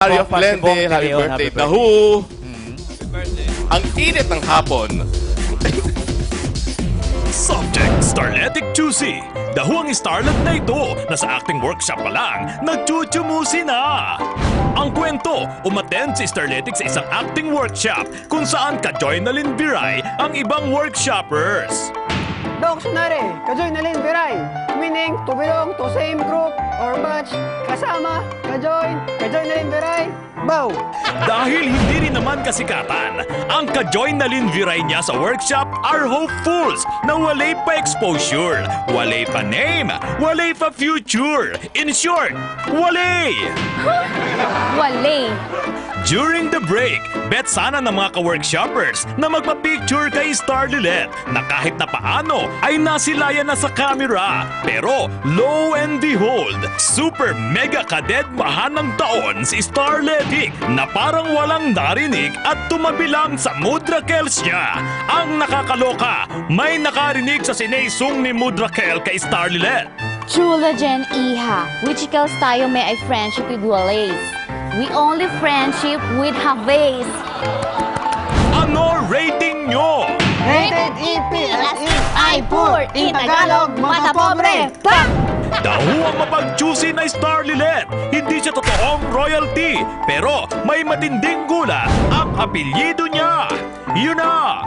Mario of Lende, happy birthday, Dahu. Ang init ng hapon. Subject, Starletic Juicy. Dahu ang starlet na ito na sa acting workshop pa lang, nagchuchumusi na. Ang kwento, umattend si Starletic sa isang acting workshop kung saan ka-join na Lynn Biray ang ibang workshoppers. Dok, sunare, ka-join na Lynn Biray. Meaning, to belong to same group or batch. Kasama, ka-join na Lynn Biray. Bow! Dahil hindi rin naman kasikatan, ang ka-join na Lynn Biray niya sa workshop are hopefuls na walay pa exposure, walay pa name, walay pa future. In short, walay! Wale. During the break, bet sana ng mga ka-workshoppers na magpa-picture kay Starlet na kahit na paano ay nasilayan na sa camera. Pero lo and behold, super mega kadedmahan ng taon si Starletic na parang walang narinig at tumabi lang sa mood Raquels niya. Ang nakakaloka, may nakarinig sa sinesong ni mood Raquel kay Starlet. Chula Jen Iha. Which else tayo may I friendship with Walays? We only friendship with Haves. Ano rating nyo? Rated EP as if I poor in Tagalog, mata pobre. Pak! Dahu ang mapag-juicy na Starlilet. Hindi siya totoong royalty, pero may matinding gulat ang apelyido niya. Yun na!